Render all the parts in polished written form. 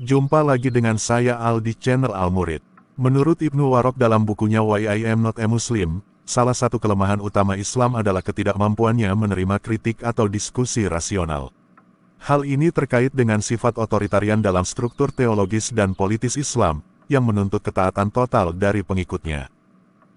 Jumpa lagi dengan saya Al di channel Al Murid. Menurut Ibnu Warok dalam bukunya Why I Am Not a Muslim, salah satu kelemahan utama Islam adalah ketidakmampuannya menerima kritik atau diskusi rasional. Hal ini terkait dengan sifat otoritarian dalam struktur teologis dan politis Islam, yang menuntut ketaatan total dari pengikutnya.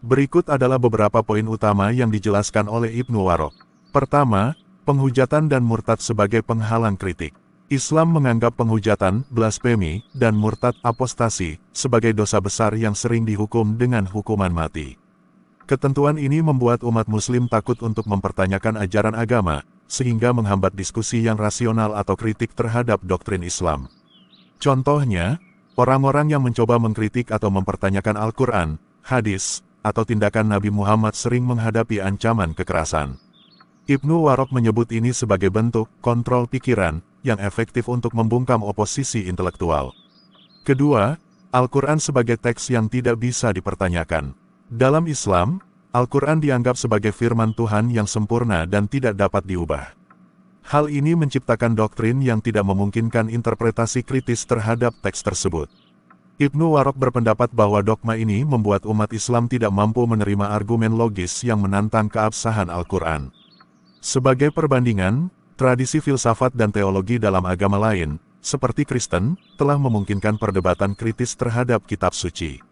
Berikut adalah beberapa poin utama yang dijelaskan oleh Ibnu Warok. Pertama, penghujatan dan murtad sebagai penghalang kritik. Islam menganggap penghujatan, blasfemi, dan murtad apostasi sebagai dosa besar yang sering dihukum dengan hukuman mati. Ketentuan ini membuat umat muslim takut untuk mempertanyakan ajaran agama, sehingga menghambat diskusi yang rasional atau kritik terhadap doktrin Islam. Contohnya, orang-orang yang mencoba mengkritik atau mempertanyakan Al-Quran, hadis, atau tindakan Nabi Muhammad sering menghadapi ancaman kekerasan. Ibnu Warok menyebut ini sebagai bentuk kontrol pikiran yang efektif untuk membungkam oposisi intelektual. Kedua, Al-Quran sebagai teks yang tidak bisa dipertanyakan. Dalam Islam, Al-Quran dianggap sebagai firman Tuhan yang sempurna dan tidak dapat diubah. Hal ini menciptakan doktrin yang tidak memungkinkan interpretasi kritis terhadap teks tersebut. Ibnu Warok berpendapat bahwa dogma ini membuat umat Islam tidak mampu menerima argumen logis yang menantang keabsahan Al-Quran. Sebagai perbandingan, tradisi filsafat dan teologi dalam agama lain, seperti Kristen, telah memungkinkan perdebatan kritis terhadap kitab suci.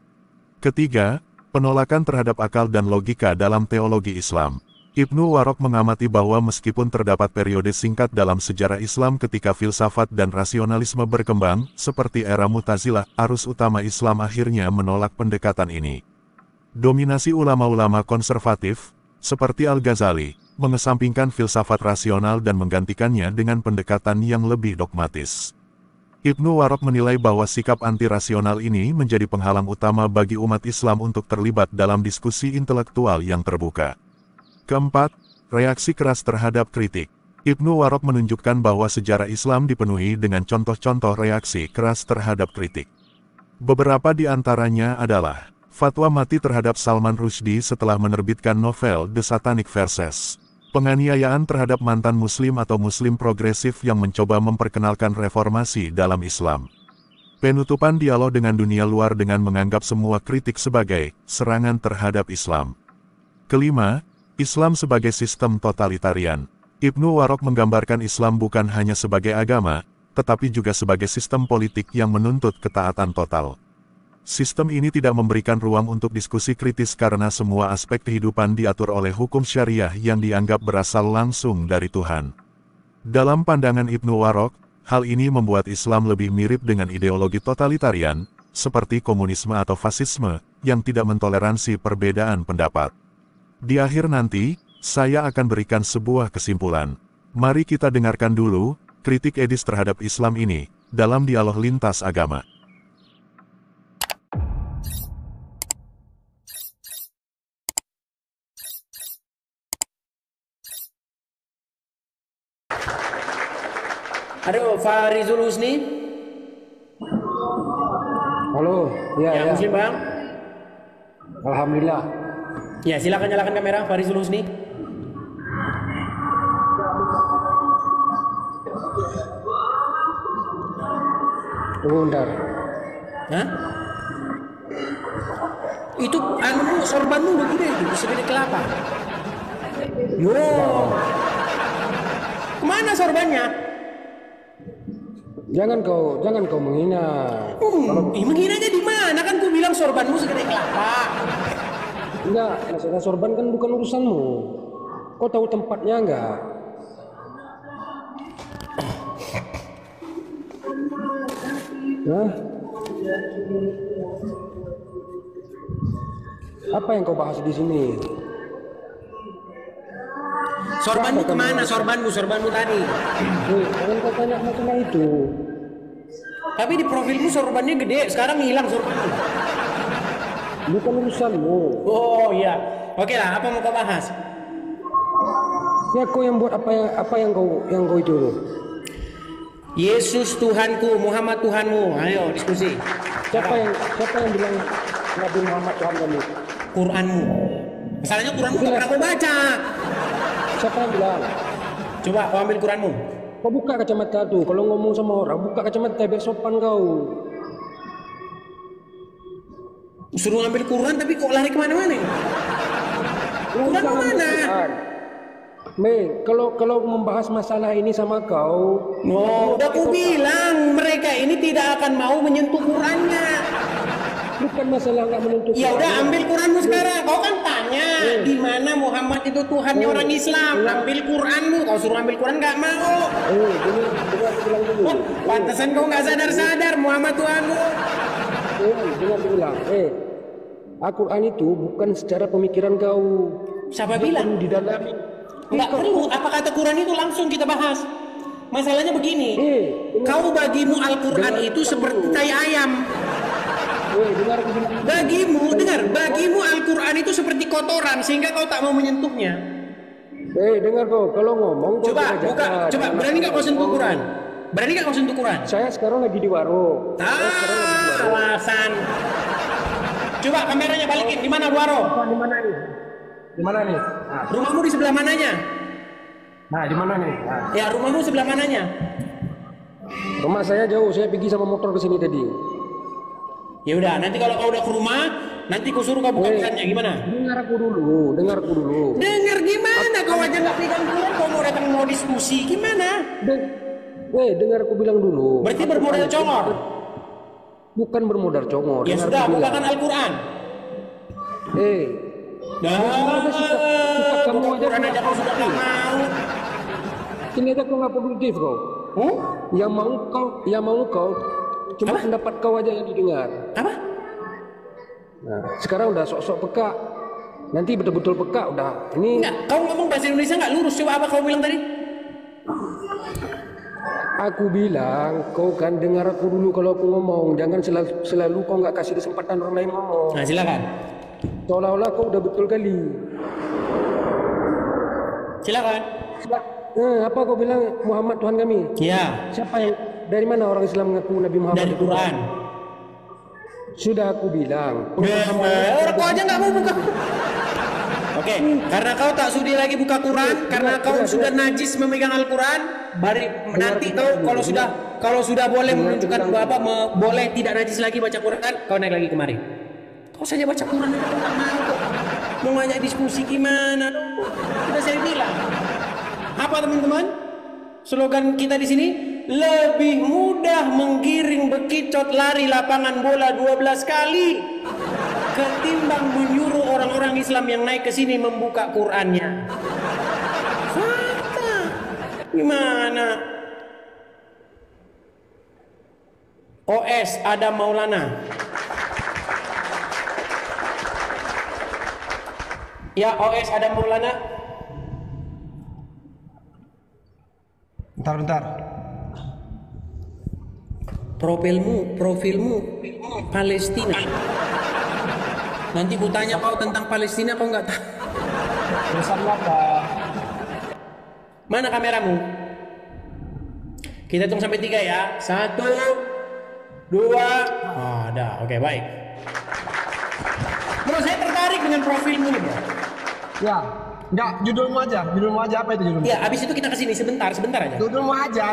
Ketiga, penolakan terhadap akal dan logika dalam teologi Islam. Ibnu Warok mengamati bahwa meskipun terdapat periode singkat dalam sejarah Islam ketika filsafat dan rasionalisme berkembang, seperti era Mu'tazilah, arus utama Islam akhirnya menolak pendekatan ini. Dominasi ulama-ulama konservatif, seperti Al-Ghazali, mengesampingkan filsafat rasional dan menggantikannya dengan pendekatan yang lebih dogmatis. Ibnu Warok menilai bahwa sikap anti-rasional ini menjadi penghalang utama bagi umat Islam untuk terlibat dalam diskusi intelektual yang terbuka. Keempat, reaksi keras terhadap kritik. Ibnu Warok menunjukkan bahwa sejarah Islam dipenuhi dengan contoh-contoh reaksi keras terhadap kritik. Beberapa di antaranya adalah fatwa mati terhadap Salman Rushdie setelah menerbitkan novel The Satanic Verses. Penganiayaan terhadap mantan muslim atau muslim progresif yang mencoba memperkenalkan reformasi dalam Islam. Penutupan dialog dengan dunia luar dengan menganggap semua kritik sebagai serangan terhadap Islam. Kelima, Islam sebagai sistem totalitarian. Ibnu Warok menggambarkan Islam bukan hanya sebagai agama, tetapi juga sebagai sistem politik yang menuntut ketaatan total. Sistem ini tidak memberikan ruang untuk diskusi kritis karena semua aspek kehidupan diatur oleh hukum syariah yang dianggap berasal langsung dari Tuhan. Dalam pandangan Ibnu Warok, hal ini membuat Islam lebih mirip dengan ideologi totalitarian, seperti komunisme atau fasisme, yang tidak mentoleransi perbedaan pendapat. Di akhir nanti, saya akan berikan sebuah kesimpulan. Mari kita dengarkan dulu kritik Edis terhadap Islam ini, dalam dialog lintas agama. Aduh, Farizul Husni. Halo, ya. Muslim bang. Alhamdulillah. Ya, silakan nyalakan kamera Farizul Husni. Tunggu bentar. Hah? Itu sorbanmu begini itu, segede kelapa. Yo. Kemana sorbannya? Jangan kau menghina. Menghinanya di mana? Kan ku bilang sorbanmu segede kelapa. Enggak, masalah sorban kan bukan urusanmu. Kau tahu tempatnya enggak? Hah? Apa yang kau bahas di sini? Sorbanmu kemana? Sorbanmu tadi. Jangan kau tanya masalah itu. Tapi di profilmu sorbannya gede, sekarang hilang sorbanmu. Bukan urusanmu. Oh iya. Oke lah, apa mau kau bahas? Ya kau yang buat apa yang kau itu. Yesus Tuhanku, Muhammad Tuhanmu. Ayo diskusi. Siapa yang bilang Nabi Muhammad Tuhan kamu? Quranmu. Masalahnya Quranmu gak pernah kau baca. Siapa yang bilang? Coba kau ambil Quranmu. Kau buka kacamata tuh. Kalau ngomong sama orang, buka kacamata biar sopan kau. Suruh ngambil Quran tapi kok lari kemana-mana? Quran mana? Kalau membahas masalah ini sama kau, Udah aku bilang mereka ini tidak akan mau menyentuh Qurannya. bukan masalah nggak menentukan. Ya udah ambil Quranmu sekarang. Kau kan tanya di mana Muhammad itu Tuhannya orang Islam. Ambil Quranmu. Kau suruh ambil Quran nggak mau. Dengar bilang dulu. Oh, pantesan kau nggak sadar-sadar Muhammad Tuhanmu. Dengar bilang. Al-Quran itu bukan secara pemikiran kau. Siapa bilang? Di dalam. Nggak perlu. Apa kata Quran itu langsung kita bahas. Masalahnya begini. Kau bagimu Al-Quran itu seperti tai ayam. Dengar aku bilang. Bagimu Al-Quran itu seperti kotoran sehingga kau tak mau menyentuhnya. Dengar kau, kalau ngomong kau Coba jangan buka, jahat. coba berani nggak kau sentuh Quran? Berani nggak kau sentuh Quran? Saya sekarang lagi di warung. Alasan. Coba kameranya balikin. Di mana Waro? Di mana nih? Di mana nih? Rumahmu di sebelah mananya? Nah, di mana nih? Ya, rumahmu sebelah mananya? Rumah saya jauh, saya pergi sama motor ke sini tadi. Ya udah, nanti kalau kau udah ke rumah, nanti ku suruh kau buka Qurannya. Gimana? Dengar aku dulu. Dengar gimana? Kau aja nggak pegang Quran, kau mau datang mau diskusi gimana? Dengar aku bilang dulu. Berarti bermodal congor. Bukan bermodal congor. Ya dengar sudah, aku bilang. bukakan Al-Quran. Kamu Buka aja Quran aja kau sudah nggak mau. Ini aja kau nggak produktif kau. Yang mau kau cuma Apa? pendapat kau aja yang didengar. Apa? Nah, sekarang udah sok-sok peka. Nanti betul-betul peka udah. Ini Enggak, kau ngomong bahasa Indonesia nggak lurus. Coba apa kau bilang tadi? aku bilang kau kan dengar aku dulu kalau aku ngomong. Jangan selalu kau nggak kasih kesempatan orang lain ngomong. Nah, silakan. Seolah-olah kau udah betul kali. Silakan. Apa kau bilang Muhammad Tuhan kami? Ya, Siapa yang dari mana orang Islam mengaku Nabi Muhammad dari itu Quran. Tuhan? Sudah aku bilang. Orang kau aja nggak mau buka. Oke, karena kau tak sudi lagi buka Quran, karena kau sudah najis memegang Al-Quran, nanti kau kalau sudah boleh menunjukkan boleh tidak najis lagi baca Quran, kau naik lagi kemari. Kau saja baca Quran aja kau nggak mau kok. Mau ngajak diskusi gimana? Sudah saya bilang. Apa teman-teman? Slogan kita di sini, lebih mudah menggiring bekicot lari lapangan bola 12 kali ketimbang menyuruh orang-orang Islam yang naik ke sini membuka Qur'annya. Fakta. Gimana? OS Adam Maulana. Ya, OS Adam Maulana. Bentar. Profilmu Palestina. Nanti ku tanya kau tentang Palestina, kau nggak tahu. Urusan apa? Mana kameramu? Kita hitung sampai 3 ya. 1, 2. Ada. Oke, baik. Bro, saya tertarik dengan profilmu nih, bro. Ya, enggak, judulmu aja apa itu judulmu? Ya, abis itu kita kesini sebentar aja. Judulmu aja.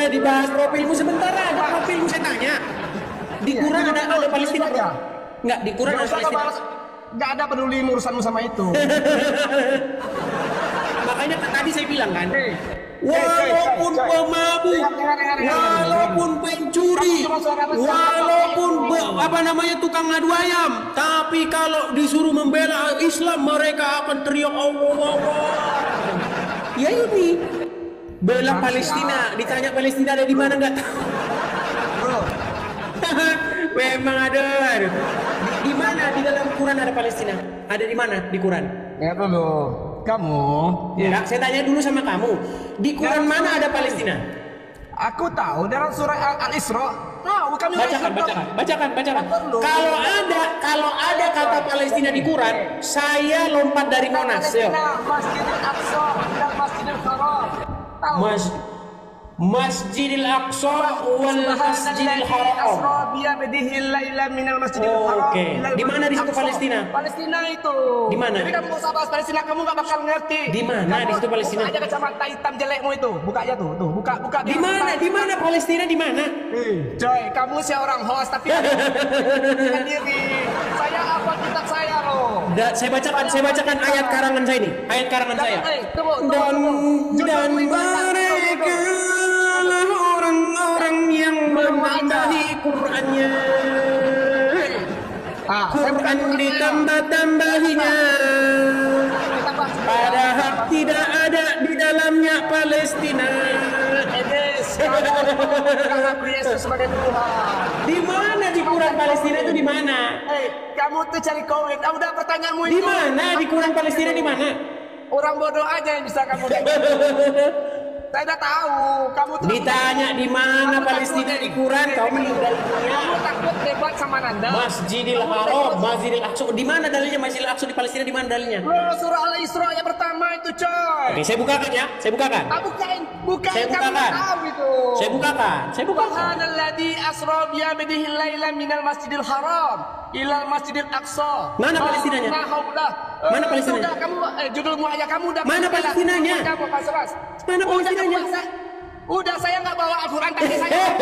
Dibahas profilmu sebentar aja. Profilmu saya tanya. Di Quran ada Palestina, bro? Enggak, di Quran ada Palestina. Enggak ada peduli urusanmu sama itu. Makanya tadi saya bilang kan, walaupun pemabuk, walaupun pencuri, walaupun tukang adu ayam, tapi kalau disuruh membela Islam mereka akan teriak Allah. Ya ini bela Palestina, ditanya Palestina ada di mana nggak tahu. Memang ada. Di mana di dalam Quran ada Palestina? Ada di mana di Quran? Ya dulu. Kamu? Ya, saya tanya dulu sama kamu. Di Quran mana ada Palestina? Aku tahu dalam surah Al-Isra. Tahu kami Bacakan. Kalau ada kata Palestina di Quran, saya lompat dari Monas. Yo. Masjidil Aqsa dan Masjidil Haram. Tahu? Masjidil Aqsa wal Masjidil Haram. Asra bi abdihi lailan minal Masjidil Haram. Oke. Di mana di situ Palestina? Palestina itu. Di mana? Jadi kamu nggak usah bahas Palestina, kamu nggak bakal ngerti. Di mana di situ Palestina? Buka aja kacamata hitam jelekmu itu. Buka aja tuh. Buka. Di mana? Di mana Palestina di mana? Coy, kamu seorang host tapi sendiri. Saya apa kitab saya loh. Saya bacakan ayat karangan saya ini. Ayat karangan saya. Dan mereka lah orang-orang yang memahami Qur'annya. Quran ditambah-tambahinya. Padahal tidak ada di dalamnya Palestina. Yesus sebagai Tuhan. Di mana di Quran Palestina itu di mana? Kamu tuh cari koin. Udah pertanyaanmu itu. Di mana di Quran Palestina di mana? Orang bodoh aja yang bisa kamu. Saya udah tahu. Kamu tuh ditanya di mana Palestina di Quran, kau meninggal dunia. Kamu takut debat sama Nanda. Masjidil Haram, Masjidil Aqsa. Di mana dalilnya Masjidil Aqsa di Palestina, di mana dalilnya? Surah Al-Isra yang pertama itu, coy. Oke, saya bukakan ya. Saya bukakan. Bukain. Saya Kamu bukakan. tahu itu. Saya bukakan. Subhanalladzi asra bi 'abdihi lailan minal Masjidil Haram ilal Masjidil Aqsa. Mana Palestinanya? Mana Palestinanya? Sudah kamu judulmu aja kamu udah. Mana Palestinanya? Kamu pas. Mana Palestinanya? Udah saya nggak bawa Al-Quran tapi saya.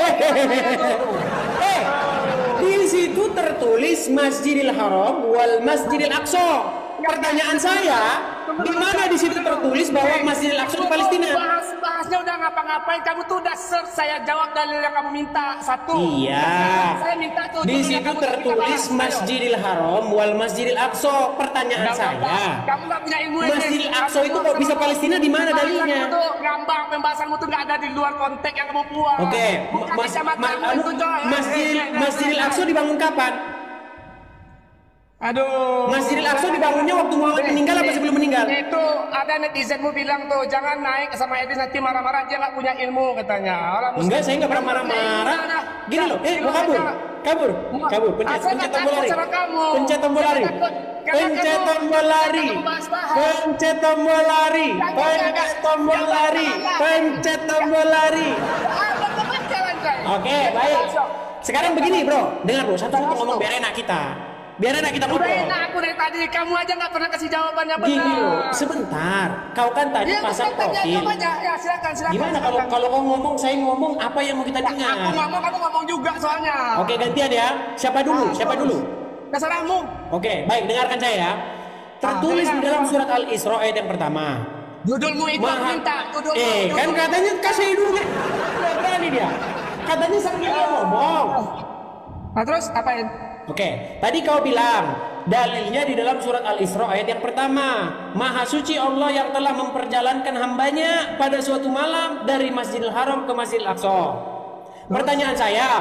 Di situ tertulis Masjidil Haram wal Masjidil Aqsa. Pertanyaan saya, di mana di situ tertulis bahwa Masjidil Aqsa di Palestina? Bahasnya udah ngapa-ngapain, kamu tuh udah search, saya jawab dalil yang kamu minta satu. Iya. Saya minta tuh. Di situ tertulis Masjidil Haram wal Masjidil Aqsa. Pertanyaan saya, kamu nggak punya ilmu ini. Masjidil Aqsa itu kok bisa Palestina, di mana dalilnya? Kamu tuh ngambang, pembahasanmu tuh nggak ada di luar konteks yang kamu buat. Oke, Masjidil Aqsa dibangun kapan? Aduh. Masjidil Aqsa dibangunnya waktu Muhammad meninggal apa sebelum meninggal? Itu ada netizenmu bilang tuh, jangan naik sama Edis nanti marah-marah, dia nggak punya ilmu katanya. Enggak, saya nggak pernah marah-marah. Gini loh, mau kabur, pencet tombol lari, pencet tombol lari, pencet tombol lari, pencet tombol lari, pencet tombol lari, pencet tombol lari. Oke, baik. Sekarang begini bro, dengar bro, satu ngomong biar enak kita. Biar enak kita ngobrol. Udah enak aku dari tadi, kamu aja nggak pernah kasih jawabannya benar. Gini loh, sebentar. Kau kan tadi pasang profil. Ya silakan. Gimana kalau kau ngomong, saya ngomong, apa yang mau kita dengar? Aku ngomong, kamu ngomong juga soalnya. Oke, gantian ya. Siapa dulu? Terserahmu. Oke, baik, dengarkan saya ya. Tertulis di dalam surat Al-Isra ayat yang pertama. Judulmu itu aku minta. Kan katanya kasih dulu. Nggak berani dia. Katanya sambil dia ngomong. Nah terus apain? Oke, tadi kau bilang dalilnya di dalam surat Al-Isra ayat yang pertama. Maha suci Allah yang telah memperjalankan hambanya pada suatu malam dari Masjidil Haram ke Masjidil Aqsa. Pertanyaan saya,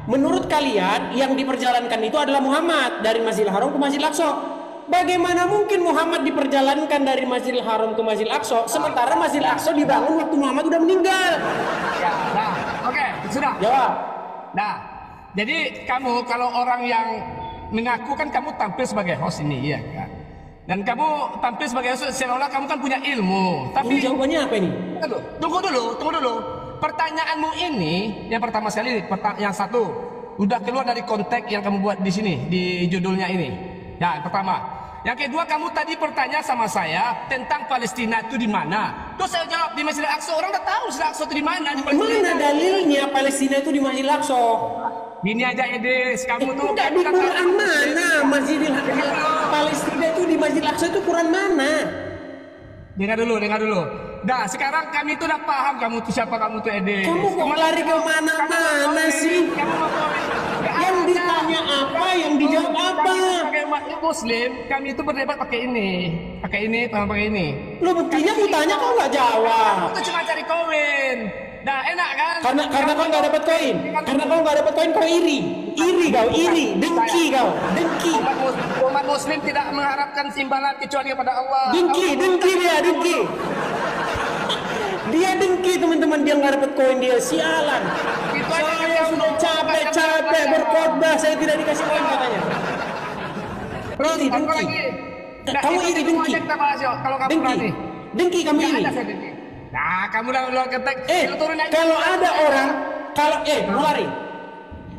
menurut kalian yang diperjalankan itu adalah Muhammad dari Masjidil Haram ke Masjidil Aqsa. Bagaimana mungkin Muhammad diperjalankan dari Masjidil Haram ke Masjidil Aqsa sementara Masjidil Aqsa dibangun waktu Muhammad udah meninggal? Ya, nah, oke, sudah. Jawab. Nah, jadi kamu kalau orang yang mengaku kan kamu tampil sebagai host ini, ya kan? Dan kamu tampil sebagai host seolah kamu kan punya ilmu. Tapi ini jawabannya apa ini? Tunggu dulu. Pertanyaanmu ini, yang pertama sekali, yang satu, udah keluar dari konteks yang kamu buat di sini, di judulnya ini. Ya, yang pertama. Yang kedua, kamu tadi bertanya sama saya tentang Palestina itu di mana. Terus saya jawab di Masjidil Aqsa. Orang udah tahu Masjidil Aqsa itu di mana. Mana dalilnya Palestina itu di Masjidil Aqsa? Gini aja Edis, kamu tuh enggak di Quran mana Masjidil Palestina itu di Masjidil Aqsa itu Quran mana? Dengar dulu. Nah, sekarang kami tuh udah paham kamu tuh siapa kamu tuh Edis. Kamu kok lari ke mana-mana sih? Yang ditanya apa, yang dijawab apa? Sebagai umat Muslim, kami itu berdebat pakai ini. Pakai ini. Lo buktinya mau tanya kau nggak jawab. Aku tuh cuma cari koin. Nah, enak kan? Karena kau nggak dapat koin. Karena kau nggak dapat koin, kau iri. Dengki kau. Umat Muslim tidak mengharapkan imbalan kecuali kepada Allah. Dengki dia. Dia dengki teman-teman, dia nggak dapat koin, dia sialan. Saya sudah capek berkhotbah, saya tidak dikasih koin katanya. Terus apa lagi? Kamu iri dengki. Kalau kamu berani. Dengki kamu iri. Nah, kamu udah ketek. Lu turun aja. Kalau ada orang, mau lari.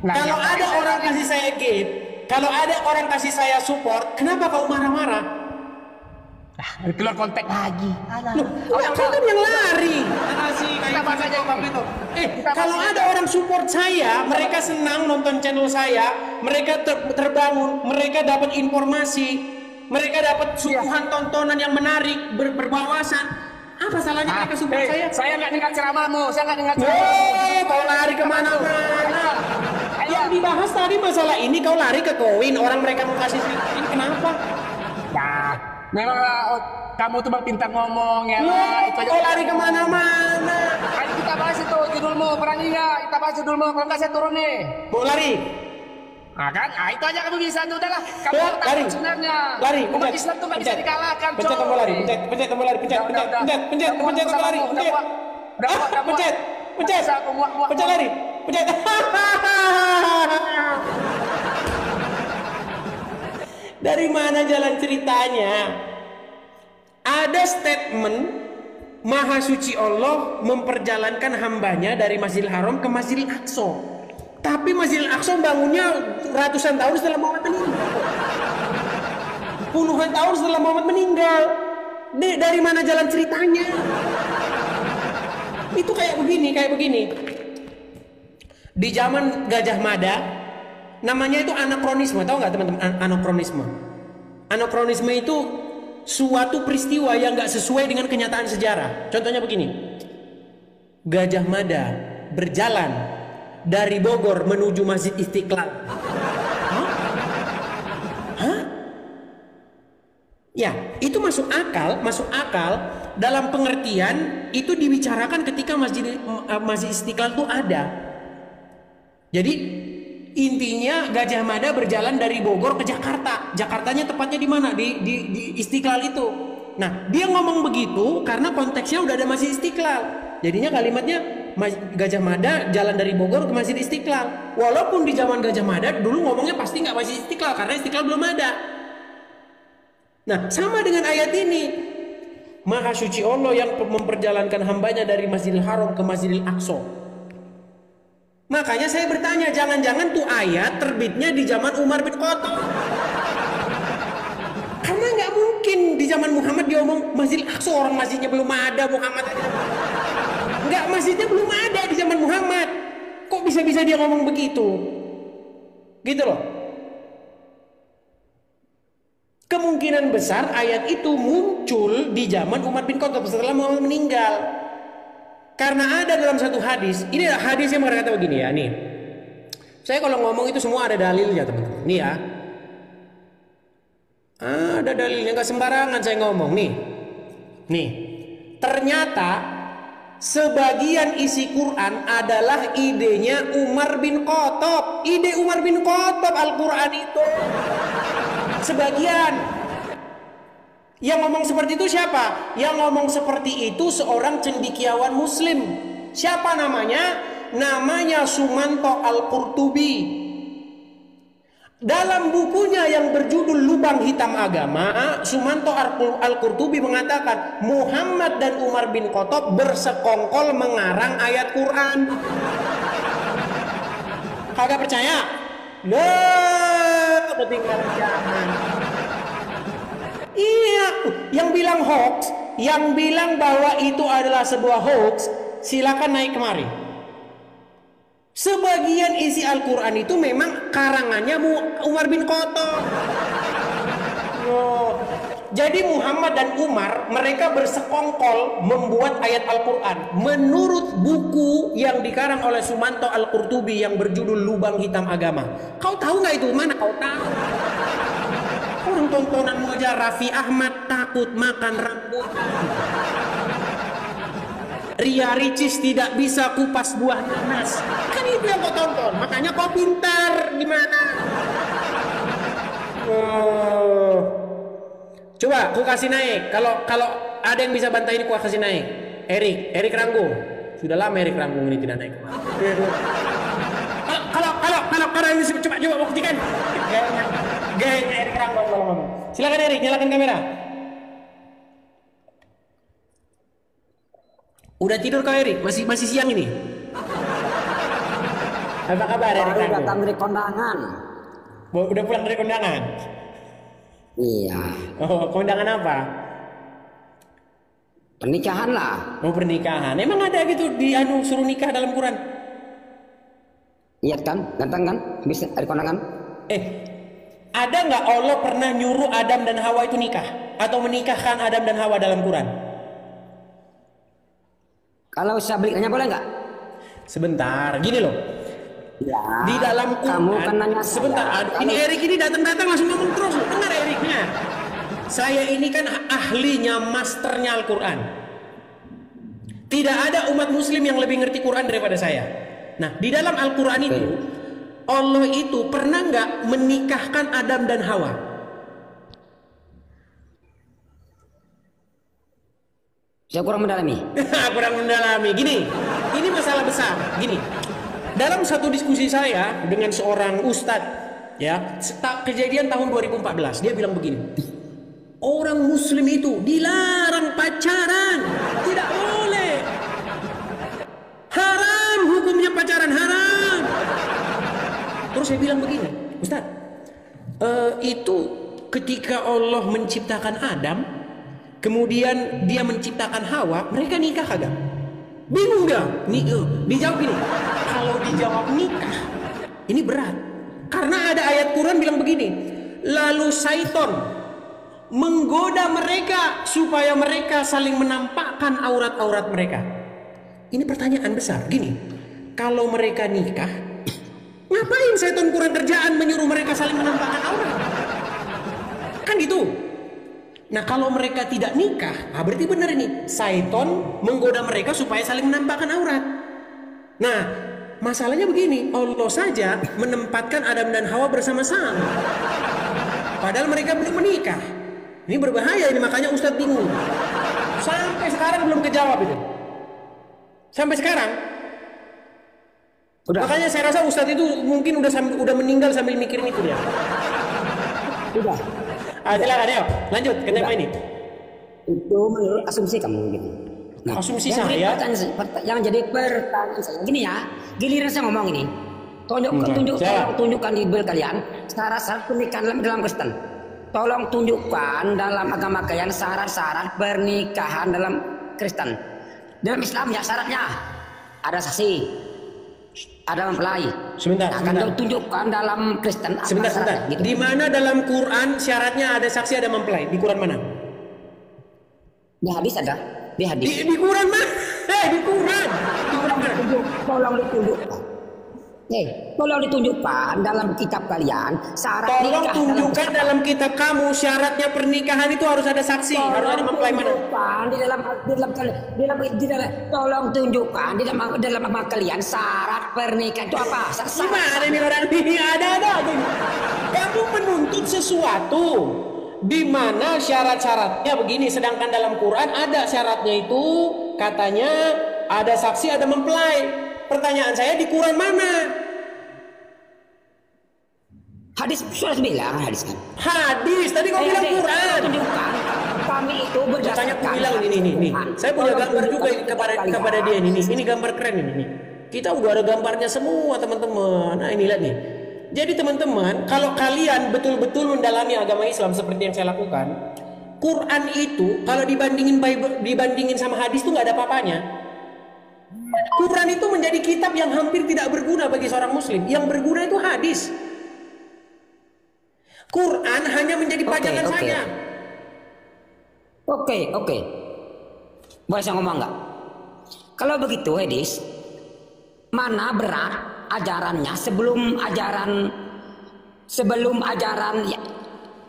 Nah, Kalau ada orang kasih saya gift, kalau ada orang kasih saya support, kenapa kau marah-marah? Keluar konteks lagi. Loh, kau kan yang lari. Kita bahas aja Bang itu. Kalau ada orang support saya, mereka senang nonton channel saya, mereka terbangun, mereka dapat informasi, mereka dapat suguhan tontonan yang menarik, berwawasan. Apa salahnya mereka support saya? Saya nggak dengar ceramahmu, saya nggak dengar ceramahmu. Kau lari kemana-mana. Yang dibahas tadi masalah ini, kau lari ke koin, orang mereka mau kasih ini, kenapa? Nah, memang kamu tuh bang pintar ngomong ya. Kau lari kemana-mana. Ayo kita bahas itu judulmu, berani nggak? Kita bahas judulmu, kalau nggak saya turun nih. Mau lari? Nah kan, itu aja kamu bisa tuh, udahlah. Kamu lari sebenarnya. Lari, umat Islam tuh nggak bisa dikalahkan. Pencet tombol lari, pencet tombol lari, pencet tombol lari, pencet lari, pencet. Dari mana jalan ceritanya? Ada statement Maha Suci Allah memperjalankan hambanya dari Masjidil Haram ke Masjidil Aqsa. Tapi Masjidil Aqsa bangunnya ratusan tahun setelah Muhammad meninggal. Puluhan tahun setelah Muhammad meninggal. Dari mana jalan ceritanya? Itu kayak begini. Di zaman Gajah Mada, namanya itu anakronisme. Tahu nggak teman-teman anakronisme? Anakronisme itu suatu peristiwa yang nggak sesuai dengan kenyataan sejarah. Contohnya begini. Gajah Mada berjalan dari Bogor menuju Masjid Istiqlal. Hah? Ya, itu masuk akal dalam pengertian itu dibicarakan ketika Masjid Istiqlal itu ada. Jadi intinya Gajah Mada berjalan dari Bogor ke Jakarta. Jakartanya tepatnya di mana? Di Istiqlal itu. Nah, dia ngomong begitu karena konteksnya udah ada Masjid Istiqlal. Jadinya kalimatnya Gajah Mada jalan dari Bogor ke Masjid Istiqlal. Walaupun di zaman Gajah Mada dulu ngomongnya pasti nggak Masjid Istiqlal karena Istiqlal belum ada. Nah, sama dengan ayat ini. Maha Suci Allah yang memperjalankan hambanya dari Masjidil Haram ke Masjidil Aqsa. Makanya saya bertanya, jangan-jangan tuh ayat terbitnya di zaman Umar bin Khattab. Karena nggak mungkin di zaman Muhammad dia ngomong Masjidil Aqsa, orang masjidnya belum ada, Muhammad aja. Nggak, masjidnya belum ada di zaman Muhammad. Kok bisa-bisa dia ngomong begitu? Gitu loh. Kemungkinan besar ayat itu muncul di zaman Umar bin Khattab setelah Muhammad meninggal. Karena ada dalam satu hadis, ini hadis yang berkata begini ya, nih. Saya kalau ngomong itu semua ada dalilnya teman-teman. Nih ya. Ada dalilnya, nggak sembarangan saya ngomong nih. Nih. Ternyata sebagian isi Quran adalah idenya Umar bin Khattab. Ide Umar bin Khattab Al-Quran itu. Sebagian. Yang ngomong seperti itu siapa? Yang ngomong seperti itu seorang cendekiawan muslim. Siapa namanya? Namanya Sumanto Al-Qurtubi. Dalam bukunya yang berjudul Lubang Hitam Agama, Sumanto Al-Qurtubi mengatakan Muhammad dan Umar bin Khattab bersekongkol mengarang ayat Quran. Kagak percaya? Loh, ketinggalan zaman. Iya, yang bilang hoax, yang bilang bahwa itu adalah sebuah hoax, silakan naik kemari. Sebagian isi Al-Quran itu memang karangannya Umar bin Khattab. Jadi Muhammad dan Umar mereka bersekongkol membuat ayat Al-Quran menurut buku yang dikarang oleh Sumanto Al-Qurtubi yang berjudul Lubang Hitam Agama. Kau tahu nggak itu mana? Kau tahu? Orang tontonan aja Raffi Ahmad takut makan rambut. Ria Ricis tidak bisa kupas buah nanas. Kan itu yang kau tonton. Makanya kau pintar gimana? Coba aku kasih naik. Kalau ada yang bisa bantai ini, aku kasih naik. Erik Ranggung. Sudah lama Erik Ranggung ini tidak naik. Kalau ini coba buktikan. Gayanya Erik Ranggung. Silakan Erik, nyalakan kamera. Udah tidur kau Erik? Masih siang ini? Apa kabar Erik? Baru datang dari kondangan. Udah pulang dari kondangan? Iya. Oh, kondangan apa? Pernikahan lah. Oh, pernikahan. Emang ada gitu di suruh nikah dalam Quran? Iya kan? Ganteng kan? Bisa dari kondangan. Ada nggak Allah pernah nyuruh Adam dan Hawa itu nikah? Atau menikahkan Adam dan Hawa dalam Quran? Kalau saya belikannya boleh nggak? Sebentar, gini loh. Ya. Di dalam Quran. Kamu kan nanya sebentar. Ini Erik ini datang langsung ngomong terus. Dengar Eriknya. Saya ini kan ahlinya, masternya Al-Quran. Tidak ada umat Muslim yang lebih ngerti Quran daripada saya. Nah, di dalam Al-Quran itu Allah itu pernah nggak menikahkan Adam dan Hawa? Saya kurang mendalami. Kurang mendalami. Gini, ini masalah besar. Gini, dalam satu diskusi saya dengan seorang ustadz, ya, kejadian tahun 2014, dia bilang begini, orang Muslim itu dilarang pacaran, tidak boleh, haram hukumnya pacaran, haram. Terus saya bilang begini, Ustadz, itu ketika Allah menciptakan Adam, kemudian dia menciptakan Hawa, mereka nikah kagak? Bingung gak? Dijawab ini. Kalau dijawab nikah, ini berat. Karena ada ayat Quran bilang begini, lalu Syaiton menggoda mereka supaya mereka saling menampakkan aurat-aurat mereka. Ini pertanyaan besar. Gini, kalau mereka nikah, ngapain Syaiton kurang kerjaan menyuruh mereka saling menampakkan aurat? Kan gitu. Nah, kalau mereka tidak nikah, berarti benar ini. Syaiton menggoda mereka supaya saling menampakkan aurat. Nah, masalahnya begini, Allah saja menempatkan Adam dan Hawa bersama-sama. Padahal mereka belum menikah. Ini berbahaya ini, makanya Ustadz bingung. Sampai sekarang belum kejawab itu. Sampai sekarang. Udah. Makanya saya rasa Ustadz itu mungkin udah meninggal sambil mikirin itu ya. Udah. Silakan ayo, lanjut ke tema ini. Itu menurut asumsi kamu gitu. Nah, asumsi yang saya. Yang jadi pertanyaan saya gini ya, giliran saya ngomong ini, tunjukkan di Bible kalian syarat-syarat pernikahan dalam Kristen. Tolong tunjukkan dalam agama kalian syarat-syarat pernikahan dalam Kristen. Dalam Islam ya syaratnya ada saksi, ada mempelai. Sebentar. Akan tunjukkan dalam Kristen. Sebentar. Gitu. Di mana dalam Quran syaratnya ada saksi, ada mempelai? Di Quran mana? Di hadis ada. Di hadis. Di Quran mana? Di Quran. Tolong ditunjukkan. Tolong ditunjukkan dalam kitab kalian syarat Tolong nikah. tunjukkan dalam kitab kamu syaratnya pernikahan itu harus ada saksi, harus ada mempelai mana? Tolong tunjukkan di dalam agama kalian syarat pernikahan itu apa? Gimana ini orang ini ada. Kamu menuntut sesuatu di mana syarat-syaratnya begini, sedangkan dalam Quran ada syaratnya itu katanya ada saksi, ada mempelai. Pertanyaan saya di Quran mana? Hadis sudah bilang hadis kan. Hadis tadi kau bilang Quran. Tunjukkan kami itu Makanya aku bilang ini. Saya punya gambar juga kepada dia ini. Ini gambar keren ini. Kita udah ada gambarnya semua teman-teman. Nah ini lihat nih. Jadi teman-teman, kalau kalian betul-betul mendalami agama Islam seperti yang saya lakukan, Quran itu kalau dibandingin sama hadis tuh nggak ada apa-apanya. Quran itu menjadi kitab yang hampir tidak berguna bagi seorang muslim. Yang berguna itu hadis. Quran hanya menjadi pajangan saja. Oke. Boleh saya ngomong nggak? Kalau begitu, Edis, mana berat ajarannya sebelum ajaran ya,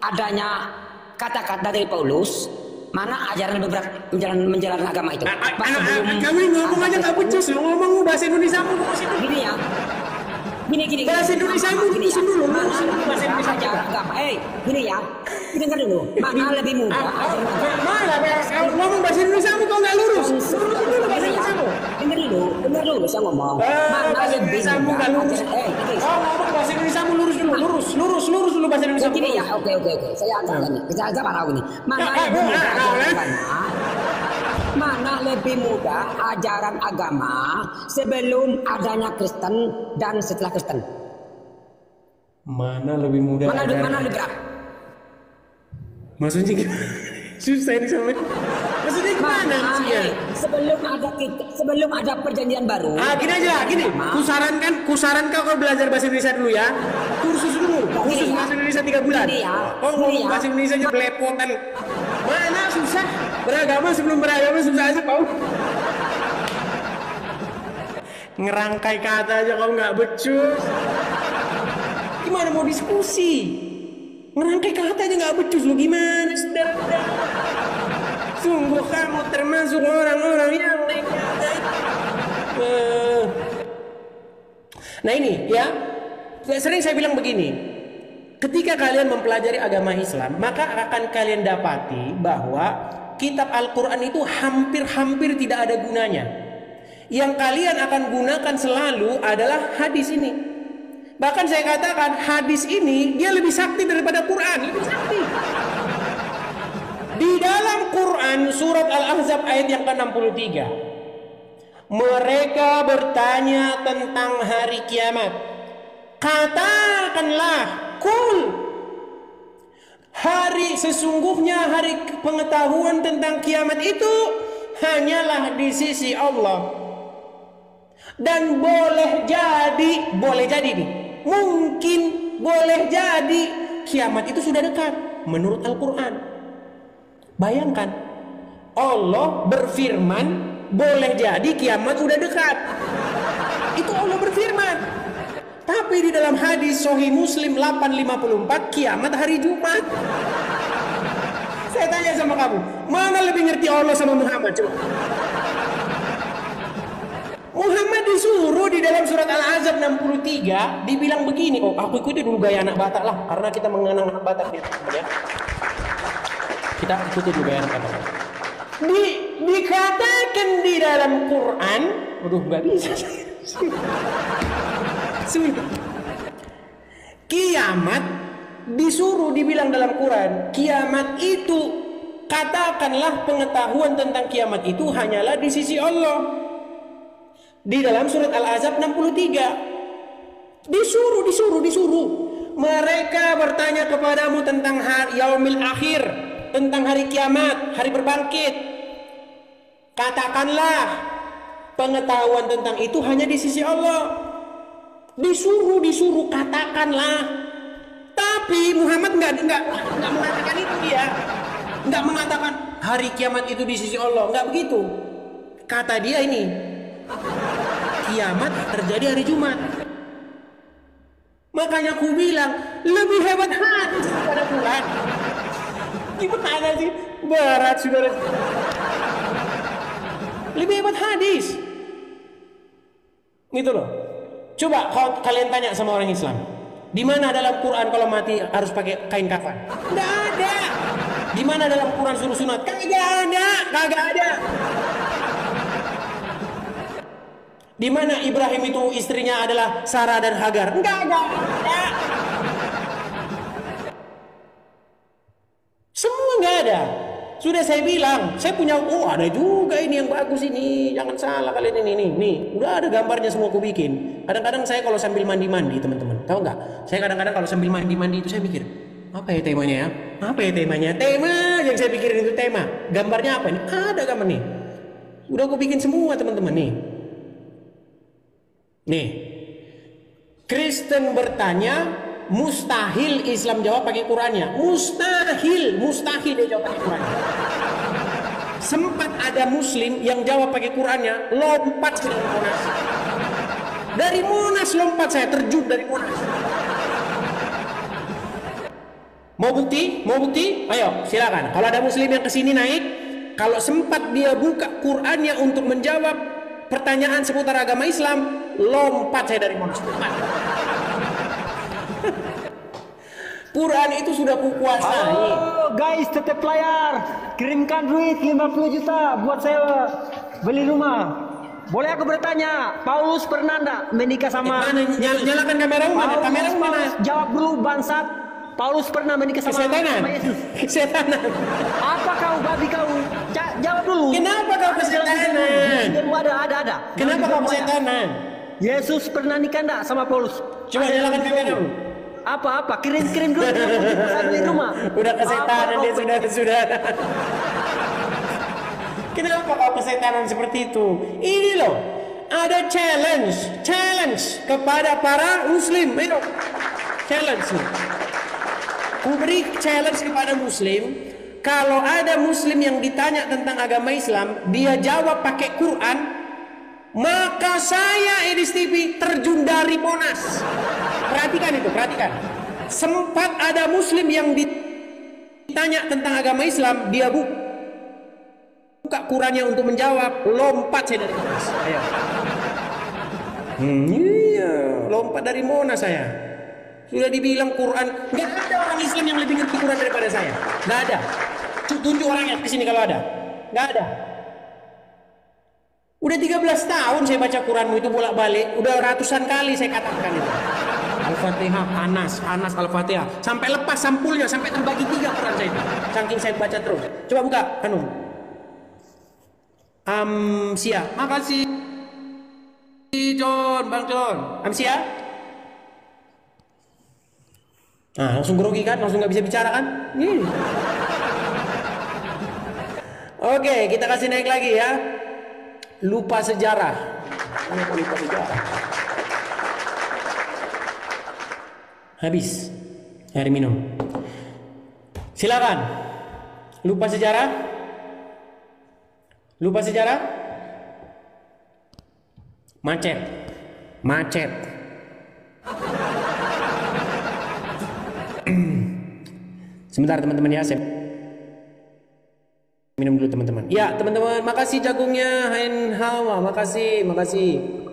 adanya kata-kata dari Paulus? Mana ajaran lebih berat menjalankan agama itu? Kamu ngomong aja tak becus, lu ngomong bahasa Indonesia mu gini ya. Gini. Bahasa Indonesia mu lurusin dulu bahasa Indonesia agama. Gini ya. Dengar dulu. Mana lebih mudah? Mana ngomong bahasa Indonesia mu kau nggak lurus? Dulu bahasa Indonesia mu. Dengar dulu saya ngomong. Mana lebih mudah? Ngomong bahasa Indonesia mu lurus dulu bahasa Indonesia mu. Gini ya. Oke. Saya agak marah ini. Mana lebih mudah? Mana lebih mudah ajaran agama sebelum adanya Kristen dan setelah Kristen? Mana lebih mudah? Mana lebih berat? Maksudnya gimana? Susah ini sampai. Maksudnya gimana maksudnya? Sebelum ada perjanjian baru. Gini aja, gini. Kusarankan kau belajar bahasa Indonesia dulu ya. Kursus bahasa Indonesia 3 bulan. Kau ngomong bahasa Indonesia aja belepotan. Mana susah? Beragama sebelum beragama susah aja kau. Ngerangkai kata aja kau nggak becus. Gimana mau diskusi? Ngerangkai kata aja nggak becus lu gimana saudara-saudara? Sungguh kamu termasuk orang-orang yang Nah ini ya, sering saya bilang begini, ketika kalian mempelajari agama Islam, maka akan kalian dapati bahwa kitab Al-Quran itu hampir-hampir tidak ada gunanya. Yang kalian akan gunakan selalu adalah hadis ini. Bahkan saya katakan hadis ini dia lebih sakti daripada Quran, lebih sakti. Di dalam Quran surat Al-Ahzab ayat yang ke-63, mereka bertanya tentang hari kiamat. Katakanlah, kul, sesungguhnya hari pengetahuan tentang kiamat itu hanyalah di sisi Allah. Dan boleh jadi nih, mungkin boleh jadi kiamat itu sudah dekat menurut Al-Quran. Bayangkan, Allah berfirman boleh jadi kiamat sudah dekat. Itu Allah berfirman. Tapi di dalam hadis Sahih Muslim 854 kiamat hari Jumat. Saya tanya sama kamu, mana lebih ngerti Allah sama Muhammad? Coba. Muhammad disuruh di dalam surat Al-Ahzab 63 dibilang begini. Oh, aku ikuti dulu gaya anak Batak lah, karena kita mengenang anak Batak ya. Kita ikuti dulu gaya anak Batak. Dikatakan di dalam Quran, aduh nggak bisa. Kiamat disuruh dibilang dalam Quran, kiamat itu katakanlah pengetahuan tentang kiamat itu hanyalah di sisi Allah. Di dalam surat Al-Ahzab 63 disuruh mereka bertanya kepadamu tentang yaumil akhir, tentang hari kiamat, hari berbangkit. Katakanlah pengetahuan tentang itu hanya di sisi Allah. Disuruh katakanlah. Tapi Muhammad nggak mengatakan itu, dia nggak mengatakan hari kiamat itu di sisi Allah, nggak begitu. Kata dia ini, kiamat terjadi hari Jumat. Makanya aku bilang lebih hebat hadis daripada Quran. Gimana sih? Berat saudara. Lebih hebat hadis. Gitu loh. Coba kalian tanya sama orang Islam, di mana dalam Quran kalau mati harus pakai kain kafan? Nggak ada. Di mana dalam Quran suruh sunat? Kagak ada. Di mana Ibrahim itu istrinya adalah Sarah dan Hagar? Enggak ada. Semua enggak ada. Sudah saya bilang, saya punya, ada juga ini yang bagus ini, jangan salah kalian ini, nih, udah ada gambarnya semua aku bikin. Kadang-kadang saya kalau sambil mandi-mandi teman-teman, tahu nggak? Saya kadang-kadang kalau sambil mandi-mandi itu saya pikir, apa ya temanya ya? Apa ya temanya? Tema yang saya pikirin itu tema. Gambarnya apa ini? Ada gambar nih. Udah aku bikin semua teman-teman nih. Nih, Kristen bertanya, mustahil Islam jawab pakai Qurannya. Mustahil dia jawab pakai Qurannya. Sempat ada Muslim yang jawab pakai Qurannya, lompat dari Monas. Dari Monas lompat, saya terjun dari Monas. Mau bukti? Ayo, silakan. Kalau ada Muslim yang kesini naik, kalau sempat dia buka Qurannya untuk menjawab pertanyaan seputar agama Islam, lompat saya dari Monas. Quran itu sudah kukuasai. Halo guys, tetap layar. Kirimkan duit 50 juta buat saya beli rumah. Boleh aku bertanya, Paulus pernah enggak menikah sama Nyalakan kamera mana? Kamera mana? Jawab dulu bangsat. Paulus pernah menikah sama Yesus? Kesetanan. Apa kau babi kau? Jawab dulu. Kenapa kau kesetanan? Ada. Kenapa kau kesetanan? Yesus pernah nikah enggak sama Paulus? Coba nyalakan kamera. Apa? Kirim dulu di rumah. Udah kesetanan dia sudah. Kenapa kau kesetanan seperti itu? Ini loh, ada challenge kepada para muslim. Ayo, challenge. Ku beri challenge kepada muslim. Kalau ada muslim yang ditanya tentang agama Islam, dia jawab pakai Quran, maka saya Edis TV terjun dari Monas. Perhatikan. Sempat ada muslim yang ditanya tentang agama Islam, dia buka Qurannya untuk menjawab, lompat saya dari Monas. Ayo. Iya, lompat dari Monas saya. Sudah dibilang Quran, nggak ada orang Islam yang lebih ngerti Quran daripada saya. Nggak ada. Tunjuk orangnya ke sini kalau ada. Nggak ada. Udah 13 tahun saya baca Quranmu itu bolak-balik. Udah ratusan kali saya katakan itu. Al-Fatihah, Anas, Al-Fatihah. Sampai lepas sampulnya, sampai terbagi 3 Quran saya itu. Saking saya baca terus. Coba buka, Amsia. Makasih Bang John. Amsia. Nah, langsung grogi kan? Langsung nggak bisa bicara kan? Oke, kita kasih naik lagi ya. Lupa sejarah. Kenapa lupa sejarah? Habis. Air minum. Silakan. Lupa sejarah? Lupa sejarah? Macet. Sebentar teman-teman ya, saya minum dulu teman-teman. Ya teman-teman, makasih jagungnya Hein Hawa, makasih.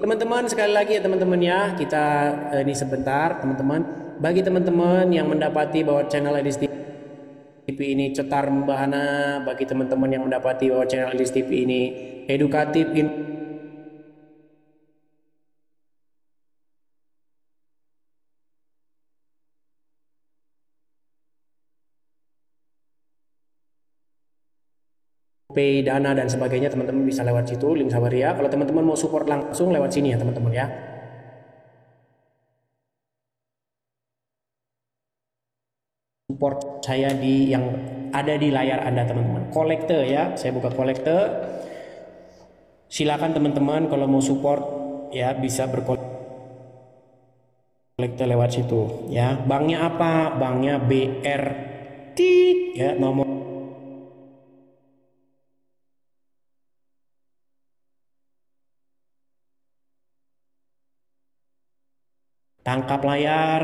Teman-teman sekali lagi ya teman-teman ya, kita ini sebentar teman-teman. Bagi teman-teman yang mendapati bahwa channel Edis TV ini cetar membahana, bagi teman-teman yang mendapati bahwa channel Edis TV ini edukatif, pay dana dan sebagainya, teman-teman bisa lewat situ link Sabaria. Kalau teman-teman mau support langsung lewat sini ya teman-teman ya. Support saya di yang ada di layar Anda teman-teman. Kolektor ya, saya buka kolektor. Silakan teman-teman kalau mau support ya bisa berkolektor lewat situ ya. Banknya apa? Banknya BR ya, nomor tangkap layar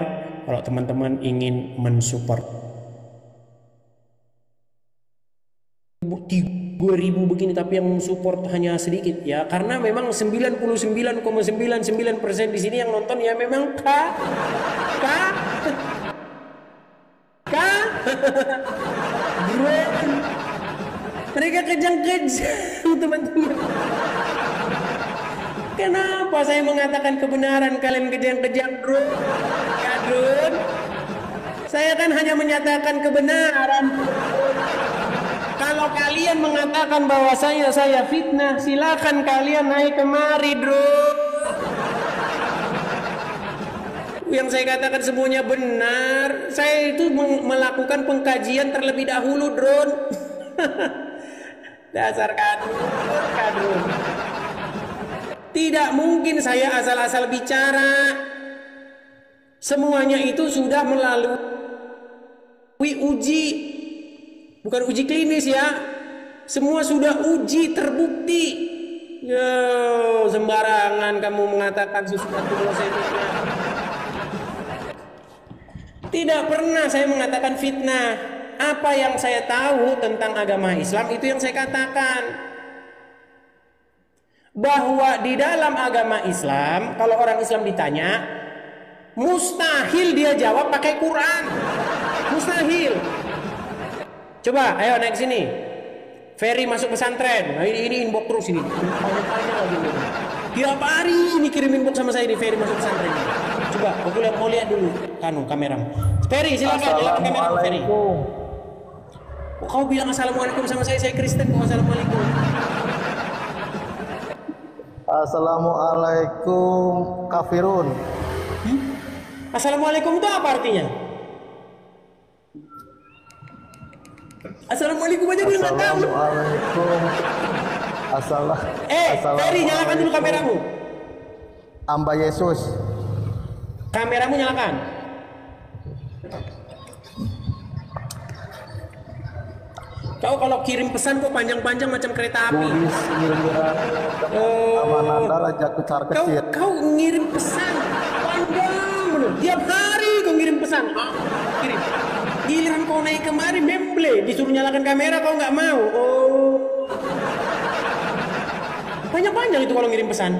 kalau teman-teman ingin mensupport. 2000 begini tapi yang mensupport hanya sedikit ya, karena memang 99,99% di sini yang nonton ya memang mereka kejang-kejang teman-teman. Kenapa saya mengatakan kebenaran kalian kejang-kejang, bro? Ya, Drun. Saya kan hanya menyatakan kebenaran. Kalau kalian mengatakan bahwa saya fitnah, silakan kalian naik kemari, bro. Yang saya katakan semuanya benar. Saya itu melakukan pengkajian terlebih dahulu, Drun. Dasar kadrun. Tidak mungkin saya asal-asal bicara. Semuanya itu sudah melalui uji. Bukan uji klinis ya. Semua sudah uji terbukti. Yo, sembarangan kamu mengatakan sesuatu positifnya. Tidak pernah saya mengatakan fitnah. Apa yang saya tahu tentang agama Islam itu yang saya katakan. Bahwa di dalam agama Islam, kalau orang Islam ditanya, mustahil dia jawab pakai Quran. Mustahil. Coba, ayo naik sini. Ferry masuk pesantren. Nah, ini inbox terus ini. Tiap hari ini kirim inbox sama saya di Ferry masuk pesantren. Coba, aku mau lihat dulu kamera. Ferry, silakan nyalakan kamera Ferry. Assalamualaikum. Oh, kau bilang assalamualaikum sama saya Kristen kok assalamualaikum. Assalamualaikum kafirun. Assalamualaikum itu apa artinya? Assalamualaikum aja gue nggak tahu. Assalamualaikum. Ferry, nyalakan dulu kameramu. Hamba Yesus. Kameramu nyalakan. Kau kalau kirim pesan kok panjang-panjang macam kereta api. Tulis ngirim-ngirim Amananda Raja Besar kecil. Kau ngirim pesan panjang bener. Tiap hari kau ngirim pesan. Kirim. Giliran kau naik kemari memble, disuruh nyalakan kamera kau nggak mau. Oh. Panjang-panjang itu kalau ngirim pesan.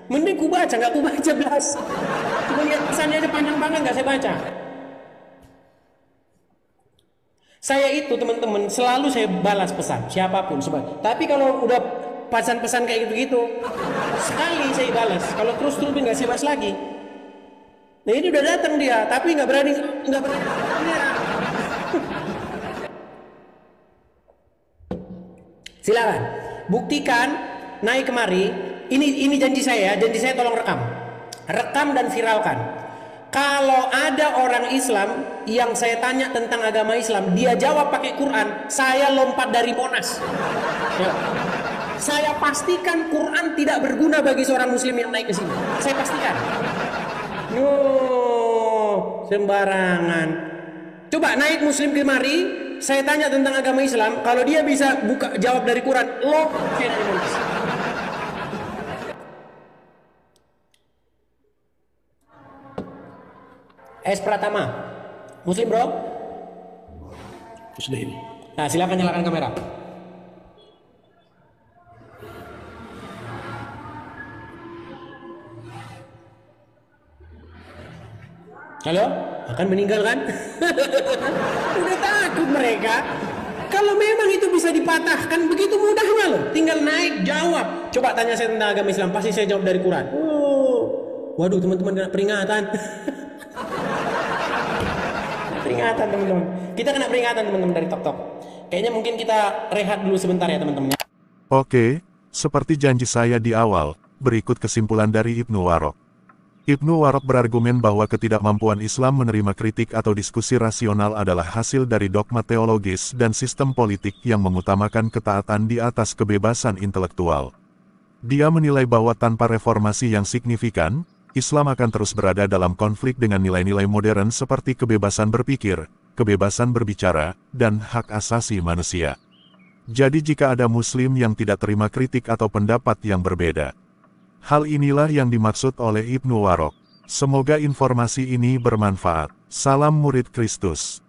Mending ku baca, nggak ku baca belas. Cuma lihat pesannya aja panjang banget nggak saya baca. Saya itu teman-teman selalu saya balas pesan siapapun sebab. Tapi kalau udah pesan-pesan kayak gitu-gitu sekali saya balas. Kalau terus-terus nggak saya balas lagi. Nah ini udah datang dia, tapi nggak berani. Silakan buktikan naik kemari. Ini janji saya tolong rekam dan viralkan. Kalau ada orang Islam yang saya tanya tentang agama Islam, dia jawab pakai Quran, saya lompat dari Monas. Ya. Saya pastikan Quran tidak berguna bagi seorang Muslim yang naik ke sini. Saya pastikan. Sembarangan. Coba naik Muslim kemari, saya tanya tentang agama Islam, kalau dia bisa buka jawab dari Quran, lompat dari Monas. S. Pratama, Muslim bro? Muslim. Nah silakan nyalakan kamera. Halo? Akan meninggal kan? Udah takut mereka. Kalau memang itu bisa dipatahkan, begitu mudahnya loh. Tinggal naik, jawab. Coba tanya saya tentang agama Islam, pasti saya jawab dari Quran. Waduh teman-teman kena peringatan. Peringatan teman-teman. Kita kena peringatan teman-teman dari TokTok. Kayaknya mungkin kita rehat dulu sebentar ya teman-teman. Oke, seperti janji saya di awal, berikut kesimpulan dari Ibnu Warok. Ibnu Warok berargumen bahwa ketidakmampuan Islam menerima kritik atau diskusi rasional adalah hasil dari dogma teologis dan sistem politik yang mengutamakan ketaatan di atas kebebasan intelektual. Dia menilai bahwa tanpa reformasi yang signifikan, Islam akan terus berada dalam konflik dengan nilai-nilai modern seperti kebebasan berpikir, kebebasan berbicara, dan hak asasi manusia. Jadi jika ada Muslim yang tidak terima kritik atau pendapat yang berbeda, hal inilah yang dimaksud oleh Ibnu Warok. Semoga informasi ini bermanfaat. Salam murid Kristus.